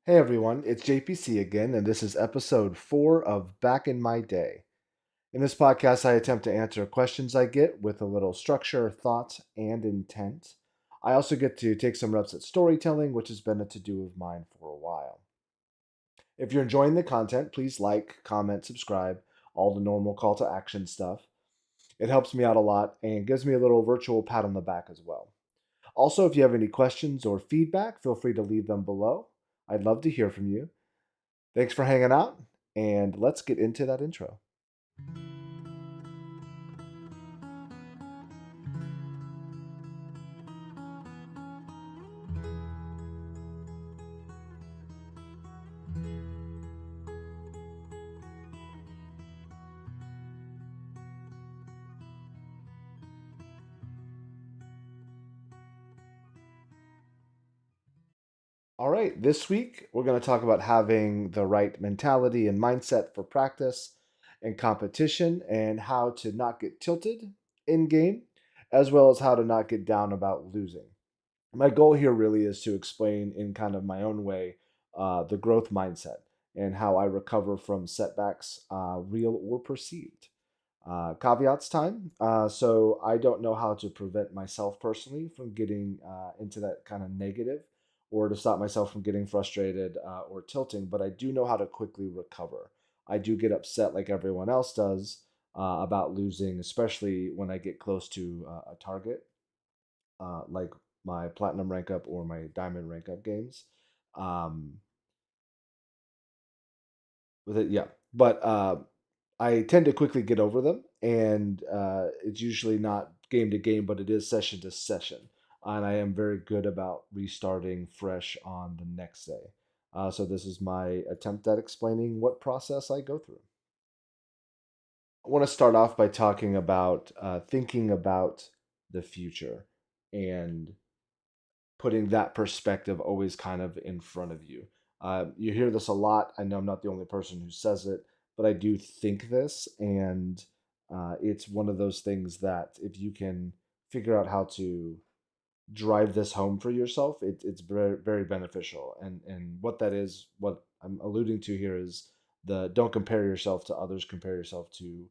Hey everyone, it's JPC again, and this is episode 4 of Back in My Day. In this podcast, I attempt to answer questions I get with a little structure, thought, and intent. I also get to take some reps at storytelling, which has been a to do of mine for a while. If you're enjoying the content, please like, comment, subscribe, all the normal call to action stuff. It helps me out a lot and gives me a little virtual pat on the back as well. Also, if you have any questions or feedback, feel free to leave them below. I'd love to hear from you. Thanks for hanging out, and let's get into that intro. All right, this week we're going to talk about having the right mentality and mindset for practice and competition, and how to not get tilted in game, as well as how to not get down about losing. My goal here really is to explain in kind of my own way the growth mindset and how I recover from setbacks, real or perceived. Caveats time. So I don't know how to prevent myself personally from getting into that kind of negative, or to stop myself from getting frustrated or tilting, but I do know how to quickly recover. I do get upset like everyone else does about losing, especially when I get close to a target, like my platinum rank up or my diamond rank up games. Um, with it, yeah. But I tend to quickly get over them, and it's usually not game to game, but it is session to session. And I am very good about restarting fresh on the next day. So this is my attempt at explaining what process I go through. I want to start off by talking about thinking about the future and putting that perspective always kind of in front of you. You hear this a lot. I know I'm not the only person who says it, but I do think this, and it's one of those things that if you can figure out how to drive this home for yourself, it's very very beneficial. And what that is, what I'm alluding to here is the don't compare yourself to others, compare yourself to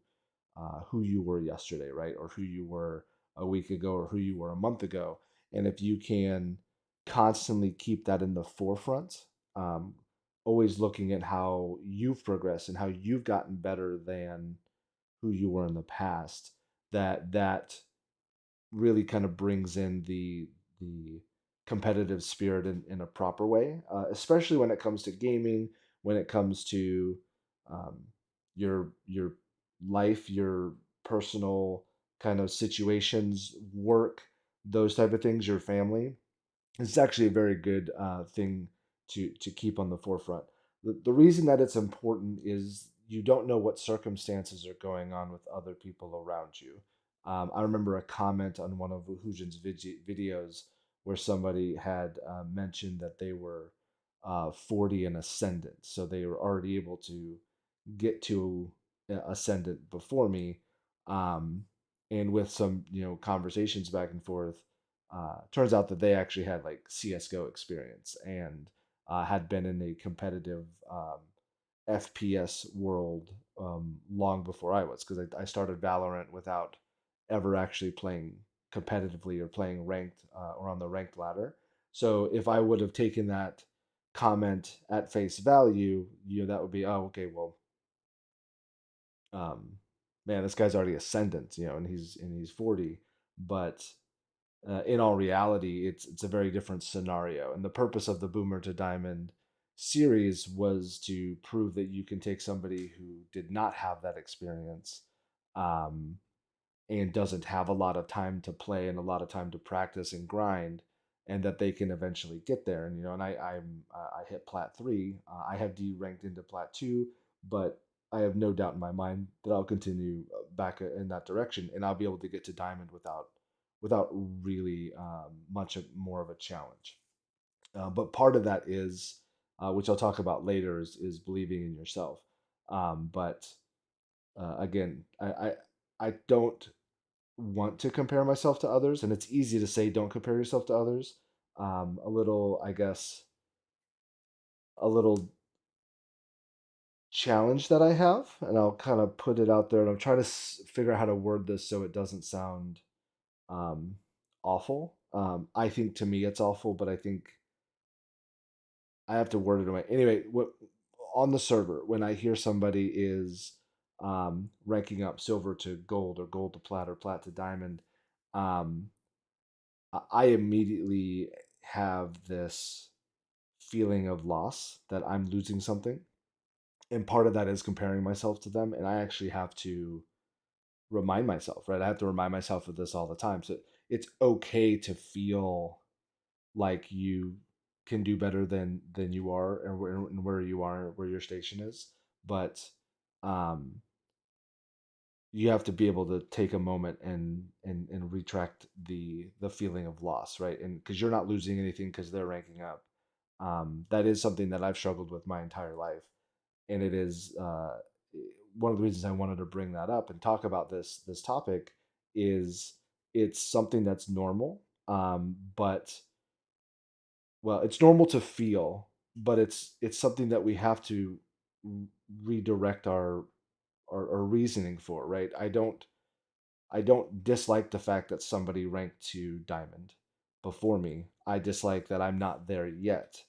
who you were yesterday, right? Or who you were a week ago, or who you were a month ago. And if you can constantly keep that in the forefront, um, always looking at how you've progressed and how you've gotten better than who you were in the past, that really kind of brings in the competitive spirit in a proper way, especially when it comes to gaming, when it comes to um, your life, your personal kind of situations, work, those type of things, your family. It's actually a very good thing to keep on the forefront. The reason that it's important is you don't know what circumstances are going on with other people around you. I remember a comment on one of Hujin's videos where somebody had mentioned that they were 40 and ascendant, so they were already able to get to ascendant before me. Um, and with some conversations back and forth, turns out that they actually had like CS:GO experience and had been in a competitive FPS world long before I was, because I started Valorant without ever actually playing competitively or playing ranked or on the ranked ladder. So if I would have taken that comment at face value, that would be, oh, okay, well, um, man, this guy's already ascendant, and he's 40. But in all reality, it's a very different scenario. And the purpose of the Boomer to Diamond series was to prove that you can take somebody who did not have that experience, um, and doesn't have a lot of time to play and a lot of time to practice and grind, and that they can eventually get there. And I hit plat 3. I have D ranked into plat 2, but I have no doubt in my mind that I'll continue back in that direction, and I'll be able to get to diamond without really more of a challenge. But part of that is, which I'll talk about later, is believing in yourself. But again, I don't want to compare myself to others, and it's easy to say don't compare yourself to others. A little, I guess, a little challenge that I have, and I'll kind of put it out there, and I'm trying to figure out how to word this so it doesn't sound um, awful. I think to me it's awful, but I think I have to word it away. Anyway, what on the server when I hear somebody is ranking up silver to gold or gold to plat or plat to diamond, um, I immediately have this feeling of loss that I'm losing something, and part of that is comparing myself to them, and I actually have to remind myself, right? I have to remind myself of this all the time. So it's okay to feel like you can do better than you are, and where you are, where your station is. But um, you have to be able to take a moment and retract the feeling of loss, right? And because you're not losing anything because they're ranking up. That is something that I've struggled with my entire life, and it is one of the reasons I wanted to bring that up and talk about this topic is it's something that's normal, but well, it's normal to feel, but it's something that we have to redirect our reasoning for, right? I don't dislike the fact that somebody ranked to diamond before me. I dislike that I'm not there yet,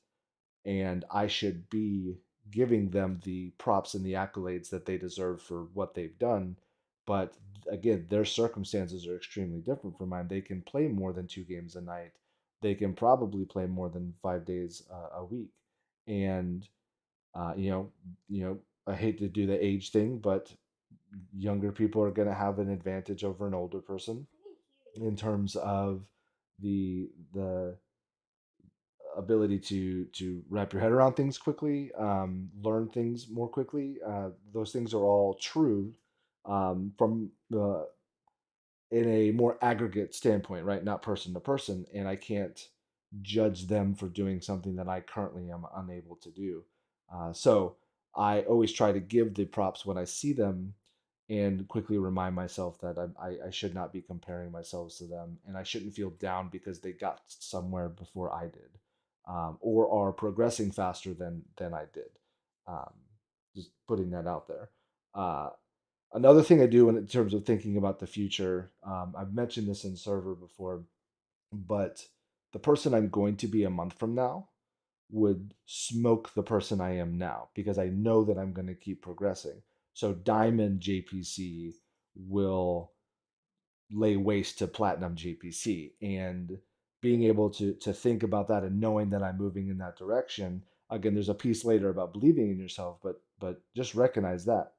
and I should be giving them the props and the accolades that they deserve for what they've done. But again, their circumstances are extremely different from mine. They can play more than 2 games a night. They can probably play more than 5 days a week. And uh, you know, I hate to do the age thing, but younger people are going to have an advantage over an older person in terms of the ability to wrap your head around things quickly, learn things more quickly. Those things are all true from in a more aggregate standpoint, right? Not person to person, and I can't judge them for doing something that I currently am unable to do. So I always try to give the props when I see them, and quickly remind myself that I should not be comparing myself to them, and I shouldn't feel down because they got somewhere before I did, or are progressing faster than I did. Um, just putting that out there. Uh, Another thing I do in terms of thinking about the future, I've mentioned this in server before, but the person I'm going to be a month from now would smoke the person I am now because I know that I'm going to keep progressing. So Diamond JPC will lay waste to platinum JPC, and being able to think about that and knowing that I'm moving in that direction. Again, there's a piece later about believing in yourself, but just recognize that.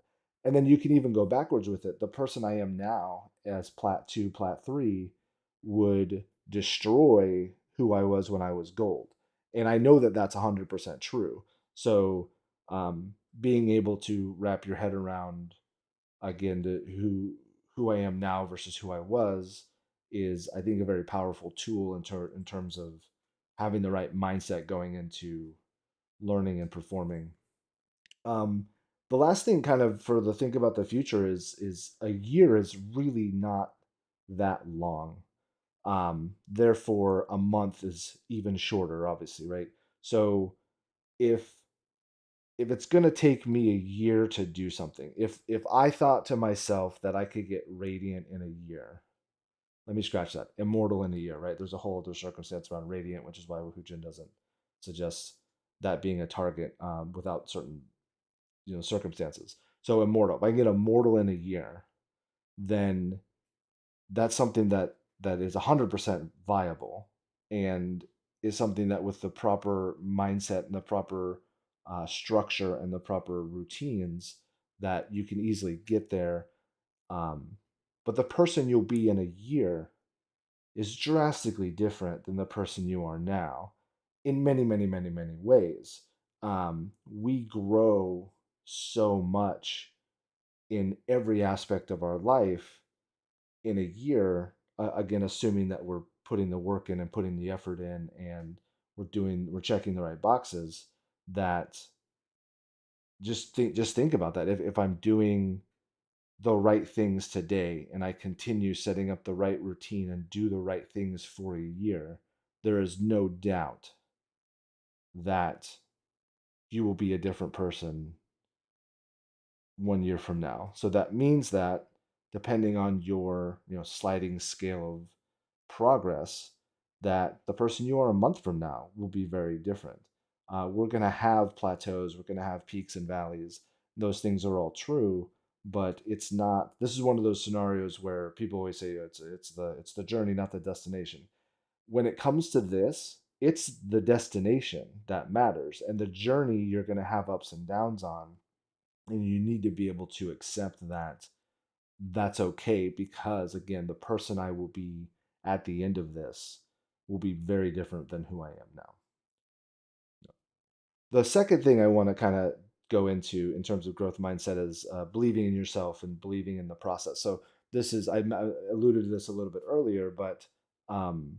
And then you can even go backwards with it. The person I am now as plat 2, plat 3 would destroy who I was when I was gold. And I know that that's 100% true. So being able to wrap your head around again to who I am now versus who I was is I think a very powerful tool in terms of having the right mindset going into learning and performing. Um, the last thing kind of for the think about the future is a year is really not that long. Therefore a month is even shorter, obviously, right? So if if it's going to take me a year to do something, if I thought to myself that I could get radiant in a year, let me scratch that. Immortal in a year, right? There's a whole other circumstance around radiant, which is why Wahujin doesn't suggest that being a target without certain circumstances. So immortal. If I can get immortal in a year, then that's something that is 100% viable, and is something that with the proper mindset and the proper structure and the proper routines that you can easily get there. um, but the person you'll be in a year is drastically different than the person you are now in many many many many ways. We grow so much in every aspect of our life in a year, again, assuming that we're putting the work in and putting the effort in, and we're checking the right boxes. That just think about that. If I'm doing the right things today and I continue setting up the right routine and do the right things for a year, there is no doubt that you will be a different person 1 year from now. So that means that depending on your, sliding scale of progress, that the person you are a month from now will be very different. We're going to have plateaus, we're going to have peaks and valleys. Those things are all true, but it's not. This is one of those scenarios where people always say it's the journey, not the destination. When it comes to this, it's the destination that matters, and the journey you're going to have ups and downs on, and you need to be able to accept that that's okay, because again, the person I will be at the end of this will be very different than who I am now. The second thing I want to kind of go into in terms of growth mindset is believing in yourself and believing in the process. So this is, I alluded to this a little bit earlier, but um,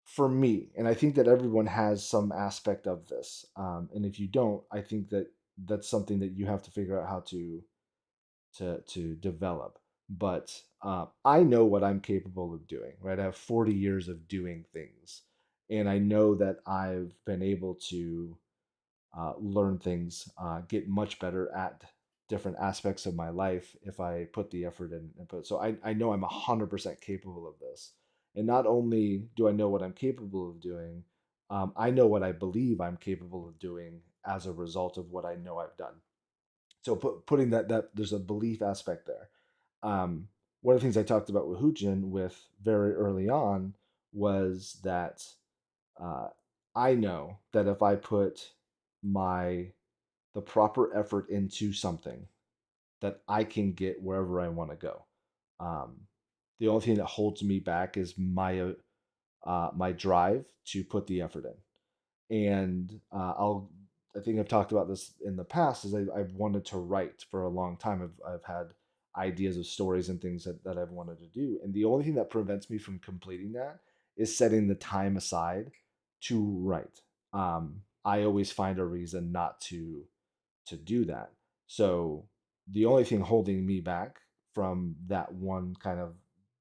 for me, and I think that everyone has some aspect of this, and if you don't, I think that that's something that you have to figure out how to develop. But I know what I'm capable of doing, right? I have 40 years of doing things, and I know that I've been able to learn things, get much better at different aspects of my life if I put the effort in and put. So I know I'm 100% capable of this, and not only do I know what I'm capable of doing, I know what I believe I'm capable of doing as a result of what I know I've done. So putting that there's a belief aspect there. Um, One of the things I talked about with Hujin with very early on was that uh, I know that if I put my the proper effort into something, that I can get wherever I want to go. Um, the only thing that holds me back is my drive to put the effort in. And I think I've talked about this in the past, is I've wanted to write for a long time. I've had ideas of stories and things that I've wanted to do. And the only thing that prevents me from completing that is setting the time aside to write. I always find a reason not to do that. So the only thing holding me back from that one kind of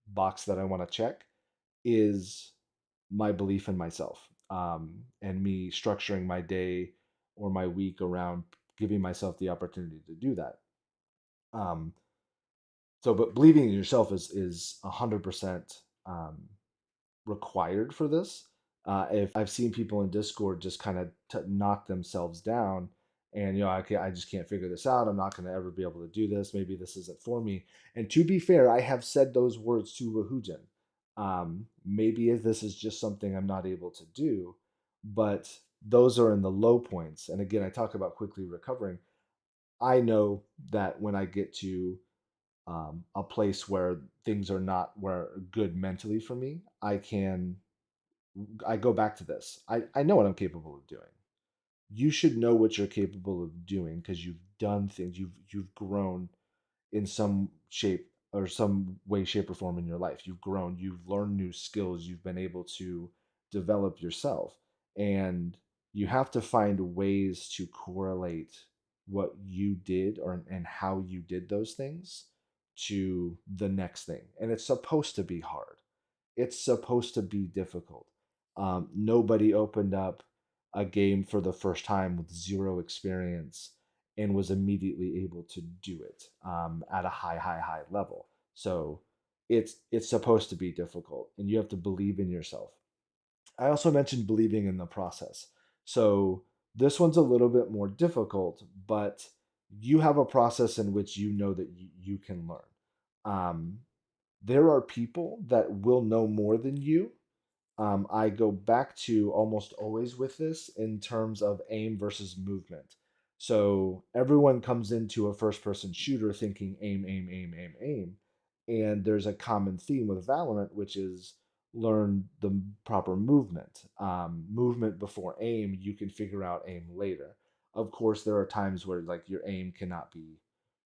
box that I want to check is my belief in myself, and me structuring my day or my week around giving myself the opportunity to do that. Um, but believing in yourself is 100% required for this. If I've seen people in Discord just kind of knock themselves down, and I just can't figure this out. I'm not going to ever be able to do this. Maybe this isn't for me. And to be fair, I have said those words to Wahujin. Maybe if this is just something I'm not able to do, but those are in the low points. And again, I talk about quickly recovering. I know that when I get to a place where things are not where good mentally for me, I go back to this. I know what I'm capable of doing. You should know what you're capable of doing because you've done things, you've grown in some shape or some way, shape, or form in your life. You've grown, you've learned new skills, you've been able to develop yourself. And you have to find ways to correlate what you did and how you did those things to the next thing. And it's supposed to be hard. It's supposed to be difficult. Nobody opened up a game for the first time with zero experience and was immediately able to do it at a high level. So it's supposed to be difficult, and you have to believe in yourself. I also mentioned believing in the process. So this one's a little bit more difficult, but you have a process in which you know that you can learn. Um, there are people that will know more than you. I go back to almost always with this in terms of aim versus movement. So everyone comes into a first person shooter thinking aim, aim, aim, aim, aim. And there's a common theme with Valorant, which is learn the proper movement. Movement before aim, you can figure out aim later. Of course, there are times where like your aim cannot be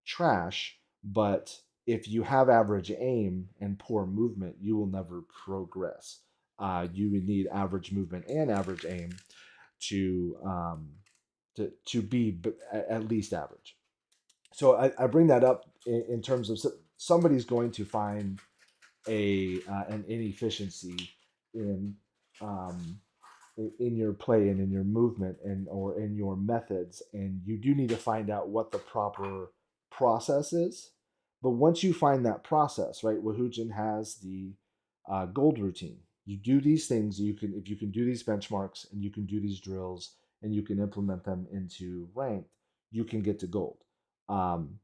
trash, but if you have average aim and poor movement, you will never progress. You would need average movement and average aim to to be at least average. So I bring that up in terms of somebody's going to find a an inefficiency in um, in your play and in your movement and or in your methods, and you do need to find out what the proper process is. But once you find that process, right, Wahujin has the gold routine. You do these things. You can if you can do these benchmarks and you can do these drills and you can implement them into ranked, you can get to gold. Um,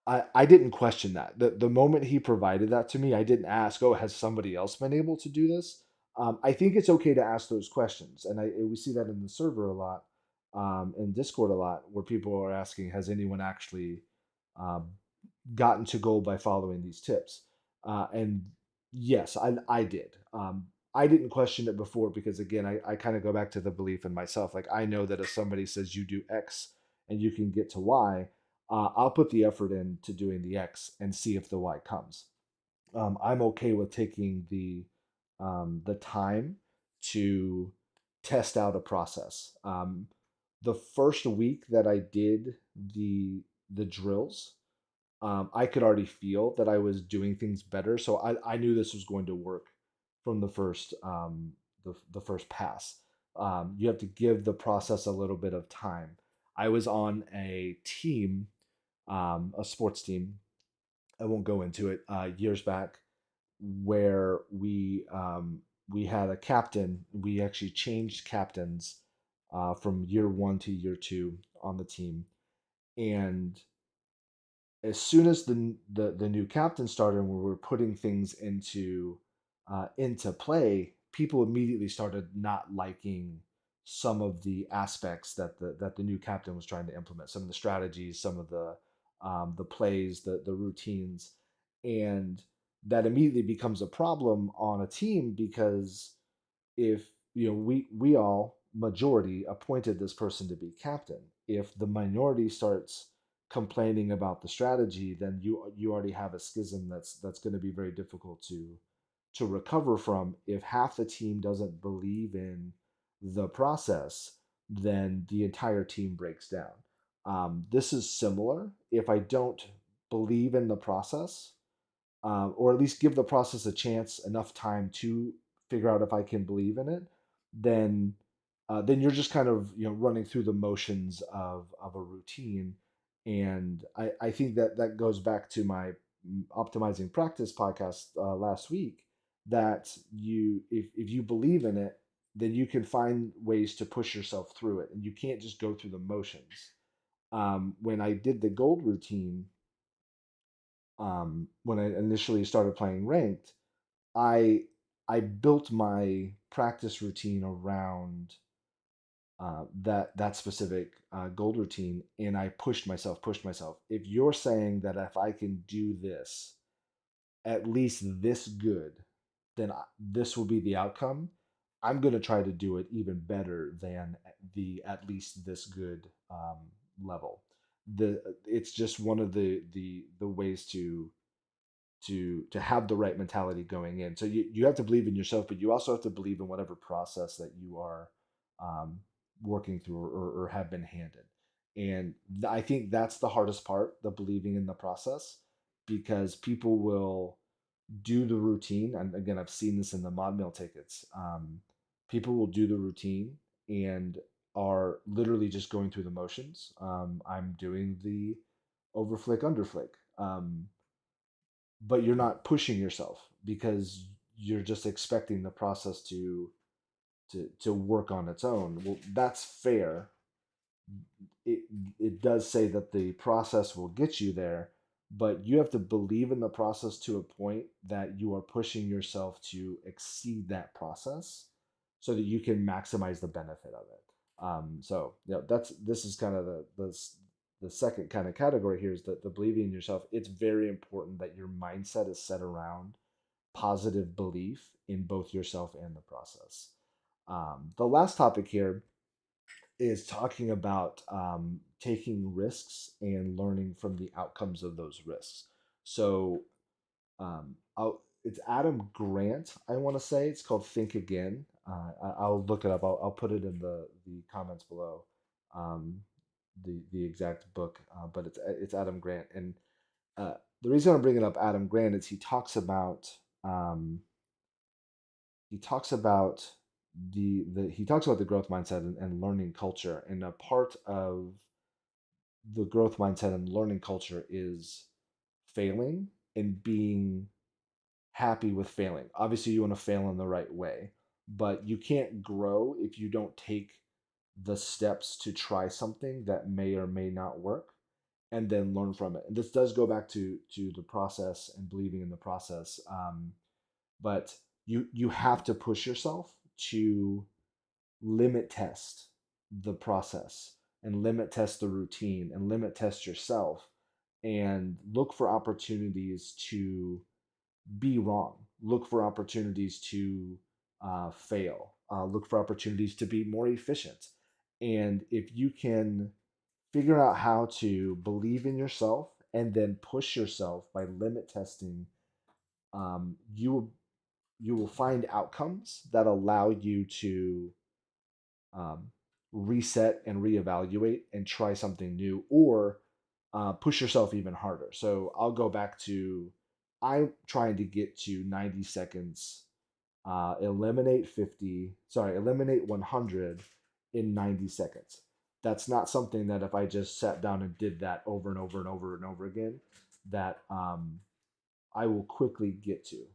I didn't question that. The moment he provided that to me, I didn't ask, oh, has somebody else been able to do this? I think it's okay to ask those questions. And we see that in the server a lot, in Discord a lot, where people are asking, has anyone actually um, gotten to goal by following these tips? And yes, I did. I didn't question it before because, again, I kind of go back to the belief in myself. Like, I know that if somebody says you do X and you can get to Y, I'll put the effort into doing the X and see if the Y comes. I'm okay with taking the time to test out a process. The first week that I did the drills, I could already feel that I was doing things better, so I knew this was going to work from the first pass. You have to give the process a little bit of time. I was on a team, a sports team. I won't go into it. Years back, where we had a captain. We actually changed captains from year one to year two on the team, and as soon as the new captain started and we were putting things into play, people immediately started not liking some of the aspects that the new captain was trying to implement, some of the strategies, some of the plays, the routines, and that immediately becomes a problem on a team because if we all majority appointed this person to be captain, if the minority starts complaining about the strategy, then you already have a schism that's going to be very difficult to recover from. If half the team doesn't believe in the process, then the entire team breaks down. This is similar. If I don't believe in the process, or at least give the process a chance, enough time to figure out if I can believe in it, then then you're just kind of running through the motions of a routine. And I think that goes back to my optimizing practice podcast last week, that if you believe in it, then you can find ways to push yourself through it, and you can't just go through the motions. When I did the gold routine, when I initially started playing ranked, I I built my practice routine around that specific gold routine, and I pushed myself. If you're saying that if I can do this at least this good, then this will be the outcome. I'm going to try to do it even better than the at least this good level. It's just one of the ways to have the right mentality going in. So you have to believe in yourself, but you also have to believe in whatever process that you are um, working through or have been handed. And I think that's the hardest part, the believing in the process, because people will do the routine. And again, I've seen this in the mod mill tickets. People will do the routine and are literally just going through the motions. I'm doing the overflick, underflick. But you're not pushing yourself because you're just expecting the process to work on its own. Well, that's fair. it it does say that the process will get you there, but you have to believe in the process to a point that you are pushing yourself to exceed that process so that you can maximize the benefit of it. So yeah, this is kind of the second kind of category here, is that the believing in yourself. It's very important that your mindset is set around positive belief in both yourself and the process. The last topic here is talking about taking risks and learning from the outcomes of those risks. So it's Adam Grant, I want to say. It's called Think Again. I'll look it up. I'll put it in the comments below, um, the exact book. But it's Adam Grant, and uh, the reason I'm bringing up Adam Grant is he talks about he talks about he talks about the growth mindset and learning culture, and a part of the growth mindset and learning culture is failing and being happy with failing. Obviously, you want to fail in the right way, but you can't grow if you don't take the steps to try something that may or may not work and then learn from it. And this does go back to the process and believing in the process. But you have to push yourself to limit test the process and limit test the routine and limit test yourself and look for opportunities to be wrong. Look for opportunities to fail. Look for opportunities to be more efficient. And if you can figure out how to believe in yourself and then push yourself by limit testing, you will find outcomes that allow you to um, reset and reevaluate and try something new, or push yourself even harder. So I'll go back to I'm trying to get to 90 seconds, eliminate 100 in 90 seconds. That's not something that if I just sat down and did that over and over and over and over again, that I will quickly get to.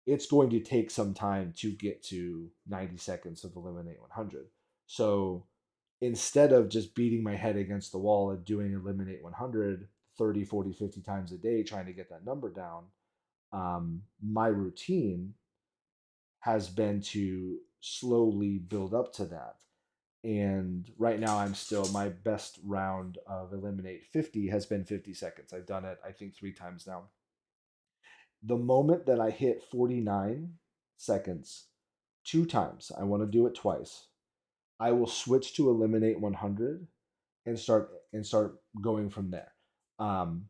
It's going to take some time to get to 90 seconds of eliminate 100. So instead of just beating my head against the wall and doing eliminate 100 30, 40, 50 times a day trying to get that number down, my routine has been to slowly build up to that. And right now, I'm still my best round of eliminate 50 has been 50 seconds. I've done it, I think, 3 times now. The moment that I hit 49 seconds 2 times, I want to do it twice. I will switch to eliminate 100 and start going from there.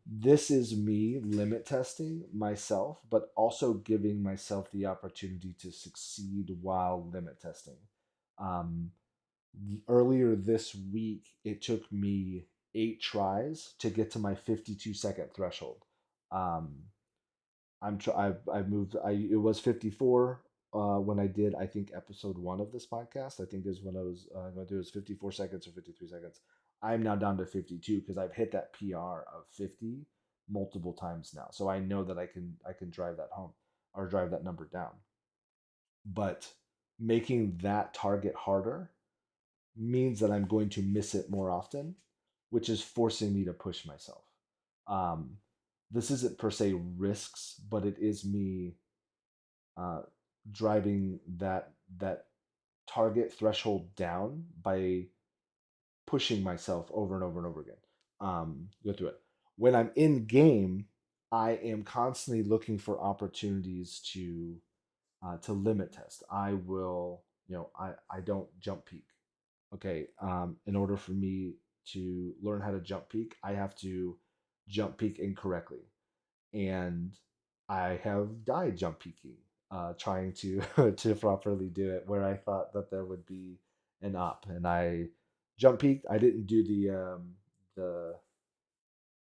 This is me limit testing myself, but also giving myself the opportunity to succeed while limit testing. Um, Earlier this week, it took me 8 tries to get to my 52-second threshold. Um, I've moved. It was 54 when I did, I think, episode one of this podcast. I think is when I was going to do, is 54 seconds or 53 seconds. I'm now down to 52 because I've hit that PR of 50 multiple times now. So I know that I can drive that home or drive that number down. But making that target harder means that I'm going to miss it more often, which is forcing me to push myself. Um, this isn't per se risks, but it is me uh, driving that target threshold down by pushing myself over and over and over again. Go through it. When I'm in game, I am constantly looking for opportunities to limit test. I will, I don't jump peak. Okay, in order for me to learn how to jump peak, I have to jump peak incorrectly, and I have died jump peaking, trying to to properly do it where I thought that there would be an up, and I jump peaked. I didn't do the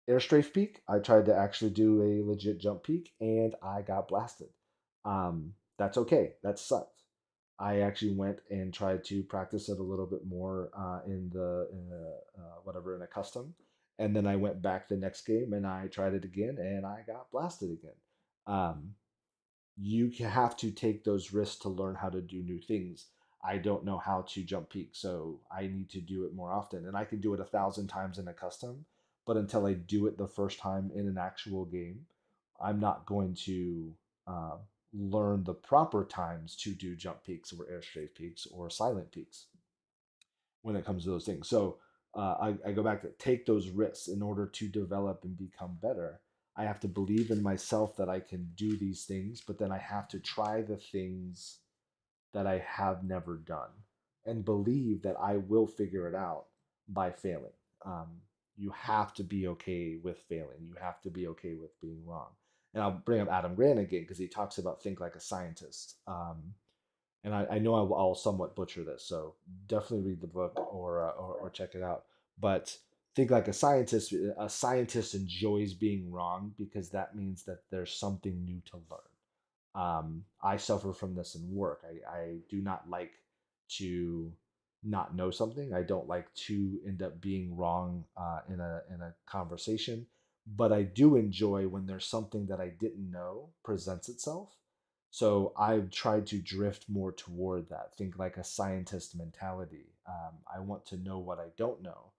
airstrafe peak. I tried to actually do a legit jump peak, and I got blasted. That's okay. That sucked. I actually went and tried to practice it a little bit more in whatever in a custom, and then I went back the next game and I tried it again and I got blasted again. Um, you have to take those risks to learn how to do new things. I don't know how to jump peak, so I need to do it more often. And I can do it 1,000 times in a custom, but until I do it the first time in an actual game, I'm not going to uh, learn the proper times to do jump peaks or air strafe peaks or silent peaks when it comes to those things. So I go back to take those risks in order to develop and become better. I have to believe in myself that I can do these things, but then I have to try the things that I have never done and believe that I will figure it out by failing. Um, you have to be okay with failing. You have to be okay with being wrong. And I'll bring up Adam Grant again because he talks about think like a scientist. And I know I'll somewhat butcher this, so definitely read the book or check it out. But think like a scientist. A scientist enjoys being wrong because that means that there's something new to learn. I suffer from this in work. I do not like to not know something. I don't like to end up being wrong in a conversation. But I do enjoy when there's something that I didn't know presents itself. So I've tried to drift more toward that. Think like a scientist mentality. I want to know what I don't know.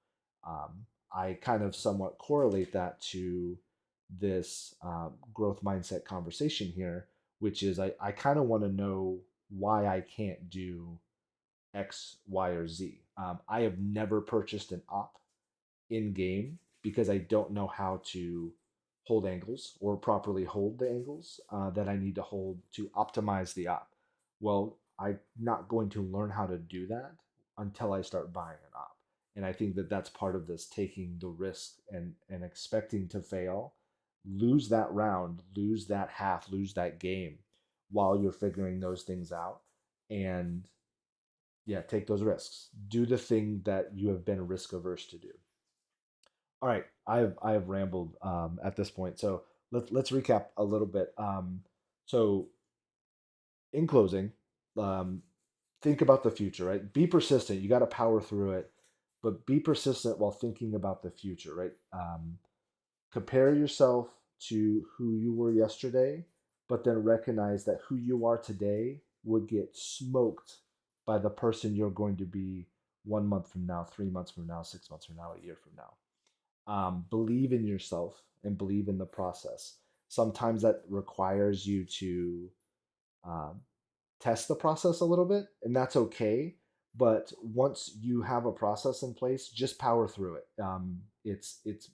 I kind of somewhat correlate that to this growth mindset conversation here, which is I kind of want to know why I can't do X, Y, or Z. I have never purchased an op in game because I don't know how to hold angles or properly hold the angles that I need to hold to optimize the op. Well, I'm not going to learn how to do that until I start buying an op. And I think that that's part of this taking the risk and expecting to fail, lose that round, lose that half, lose that game while you're figuring those things out. And yeah, take those risks. Do the thing that you have been risk averse to do. All right, I have rambled at this point, so let's recap a little bit. So in closing, um, think about the future, right? Be persistent. You got to power through it, but be persistent while thinking about the future, right? Compare yourself to who you were yesterday, but then recognize that who you are today would get smoked by the person you're going to be 1 month from now, 3 months from now, 6 months from now, a year from now. Believe in yourself and believe in the process. Sometimes that requires you to um, test the process a little bit, and that's okay. But once you have a process in place, just power through it. It's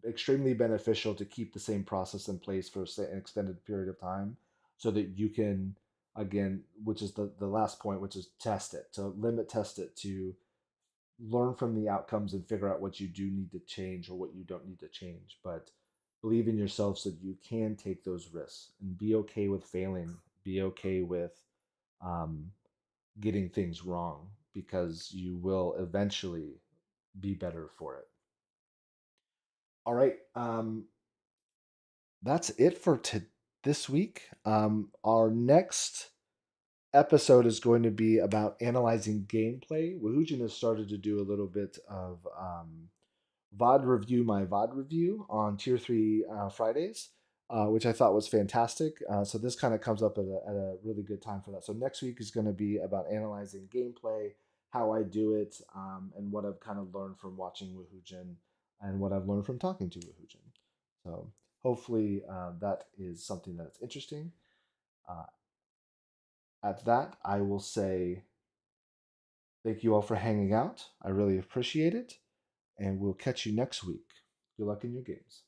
extremely beneficial to keep the same process in place for say, an extended period of time, so that you can again, which is the last point, which is test it, to limit test it, to learn from the outcomes and figure out what you do need to change or what you don't need to change. But believe in yourself so that you can take those risks and be okay with failing, be okay with um, getting things wrong, because you will eventually be better for it. All right. That's it for this week. Our next episode is going to be about analyzing gameplay. Wahujin has started to do a little bit of VOD review, my VOD review on Tier 3 Fridays, which I thought was fantastic. So this kind of comes up at a really good time for that. So next week is going to be about analyzing gameplay, how I do it, and what I've kind of learned from watching Wahujin and what I've learned from talking to Wahujin. So hopefully that is something that's interesting. Uh, at that, I will say thank you all for hanging out. I really appreciate it. And we'll catch you next week. Good luck in your games.